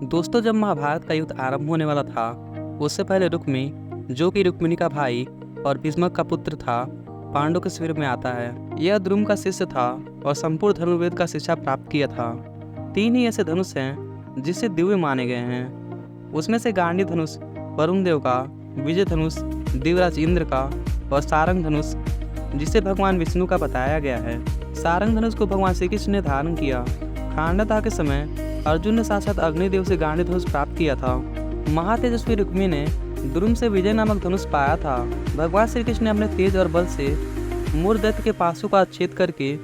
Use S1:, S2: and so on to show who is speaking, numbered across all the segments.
S1: दोस्तों, जब महाभारत का युद्ध आरंभ होने वाला था, उससे पहले रुक्मी, जो कि रुक्मिणी का भाई और भीष्मक का पुत्र था, पांडव के शिविर में आता है। यह द्रुम का शिष्य था और संपूर्ण धनुर्वेद का शिक्षा प्राप्त किया था। 3 ही ऐसे धनुष हैं जिसे दिव्य माने गए हैं। उसमें से गांडी धनुष वरुण देव का, विजय धनुष देवराज इंद्र का और सारंग धनुष जिसे भगवान विष्णु का बताया गया है। सारंग धनुष को भगवान श्री कृष्ण ने धारण किया। खांडता के समय अर्जुन ने साक्षात अग्निदेव से गांडी धनुष प्राप्त किया था। महातेजस्वी रुक्मी ने द्रुम से विजय नामक धनुष पाया था। भगवान श्री कृष्ण ने अपने तेज और बल से मूरदैत्य के पाशों का छेद करके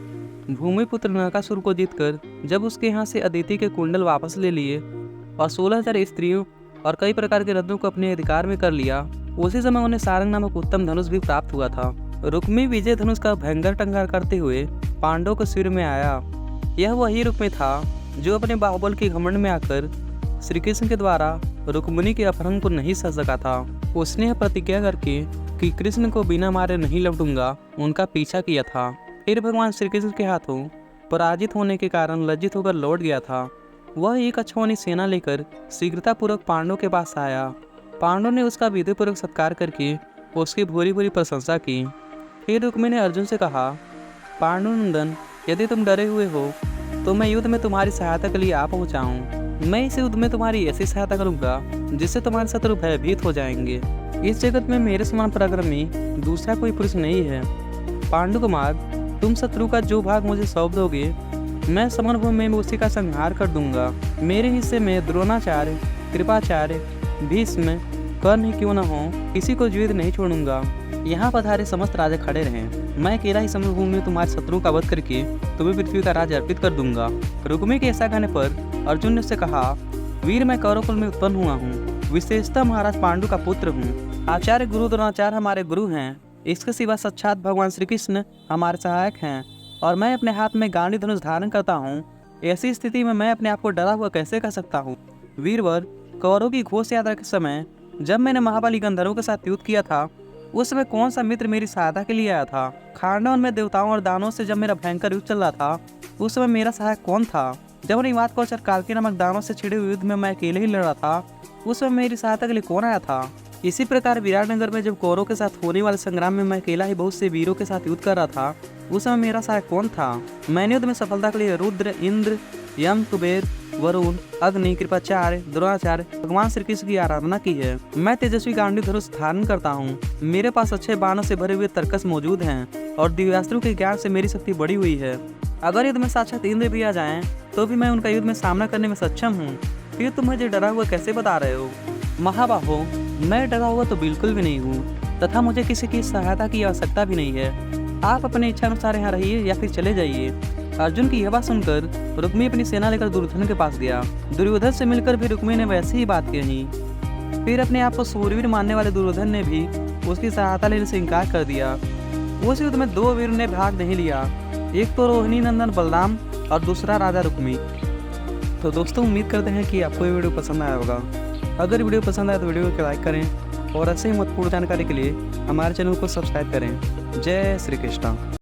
S1: भूमिपुत्र नरकासुर को जीतकर जब उसके यहाँ से अदिति के कुंडल वापस ले लिए और 16,000 स्त्रियों और कई प्रकार के रत्नों को अपने अधिकार में कर लिया, उसी समय उन्हें सारंग नामक उत्तम धनुष भी प्राप्त हुआ था। रुक्मी विजय धनुष का भयंकर टंकार करते हुए पांडवों के शिविर में आया। यह वही रुक्मी था जो अपने बाहुबल के घमंड में आकर श्री कृष्ण के द्वारा रुक्मिणी के अपहरण को नहीं सह सका था। उसने यह प्रतिज्ञा करके कि कृष्ण को बिना मारे नहीं लौटूंगा, उनका पीछा किया था। फिर भगवान श्री कृष्ण के हाथों पराजित होने के कारण लज्जित होकर लौट गया था। वह एक अक्षौहिणी सेना लेकर शीघ्रतापूर्वक पांडवों के पास आया। पांडवों ने उसका विधिपूर्वक सत्कार करके उसकी भूरी भूरी प्रशंसा की। फिर रुक्मिणी ने अर्जुन से कहा, पांडुनंदन, यदि तुम डरे हुए हो तो मैं युद्ध में तुम्हारी सहायता के लिए आ पहुँचा हूँ। मैं इस युद्ध में तुम्हारी ऐसी सहायता करूँगा जिससे तुम्हारे शत्रु भयभीत हो जाएंगे। इस जगत में मेरे समान पराक्रमी दूसरा कोई पुरुष नहीं है। पांडु कुमार, तुम शत्रु का जो भाग मुझे सौंप दोगे, मैं समरभूमि में उसी का संहार कर दूंगा। मेरे हिस्से में द्रोणाचार्य, कृपाचार्य, भीष्म, कर्ण ही क्यों न हो, किसी को जीवित नहीं छोड़ूंगा। यहाँ पधारे समस्त राजा खड़े रहें। मैं अकेला ही समरभूमि में तुम्हारे शत्रु का वध करके तुम्हें पृथ्वी का राज अर्पित कर दूंगा। रुक्मी के ऐसा कहने पर अर्जुन ने उससे कहा, वीर, मैं कौरव कुल में उत्पन्न हुआ हूँ, विशेषतः महाराज पांडु का पुत्र हूँ। आचार्य गुरु द्रोणाचार्य हमारे गुरु हैं। इसके सिवा साक्षात भगवान श्री कृष्ण हमारे सहायक हैं और मैं अपने हाथ में गांडी धनुष धारण करता हूँ। ऐसी स्थिति में मैं अपने आप को डरा हुआ कैसे कह सकता हूँ। वीरवर, कौरव की घोष यात्रा के समय जब मैंने महाबली गंधर्वों के साथ युद्ध किया था, उस समय कौन सा मित्र मेरी सहायता के लिए आया था। खांडवन में देवताओं और दानों से जब मेरा भयंकर युद्ध चल रहा था, उस समय मेरा सहायक कौन था। जब निवात कौच और कालकी नामक दानों से छिड़े हुए युद्ध में मैं अकेले ही लड़ रहा था, उस समय मेरी सहायता के लिए कौन आया था। इसी प्रकार विराटनगर में जब कौरवों के साथ होने वाले संग्राम में मैं अकेला ही बहुत से वीरों के साथ युद्ध कर रहा था, उस समय मेरा सहायक कौन था। मैंने युद्ध में सफलता के लिए रुद्र, इंद्र, यम, कुबेर, वरुण, अग्नि, कृपाचार्य, द्रोणाचार्य, भगवान श्री कृष्ण की आराधना की है। मैं तेजस्वी गांडी धनुष धारण करता हूँ। मेरे पास अच्छे बाणों से भरे हुए तरकस मौजूद हैं और दिव्यास्त्रों के ज्ञान से मेरी शक्ति बढ़ी हुई है। अगर युद्ध में साक्षात इंद्र भी आ जाएं, तो भी मैं उनका युद्ध में सामना करने में सक्षम हूँ। फिर तुम मुझे डरा हुआ कैसे बता रहे हो। महाबाहो, मैं डरा हुआ तो बिल्कुल भी नहीं हूँ तथा मुझे किसी की सहायता की आवश्यकता भी नहीं है। आप अपने इच्छा अनुसार यहाँ रहिए या फिर चले जाइए। अर्जुन की यह बात सुनकर रुक्मी अपनी सेना लेकर दुर्योधन के पास गया। दुर्योधन से मिलकर भी रुक्मी ने वैसी ही बात कही। फिर अपने आप को सूरवीर मानने वाले दुर्योधन ने भी उसकी सहायता लेने से इनकार कर दिया। उस युद्ध में 2 वीर ने भाग नहीं लिया, एक तो रोहिणी नंदन बलराम और दूसरा राजा रुक्मी। तो दोस्तों, उम्मीद करते हैं कि आपको ये वीडियो पसंद आया होगा। अगर वीडियो पसंद आए तो वीडियो को लाइक करें और ऐसे ही महत्वपूर्ण जानकारी के लिए हमारे चैनल को सब्सक्राइब करें। जय श्री कृष्ण।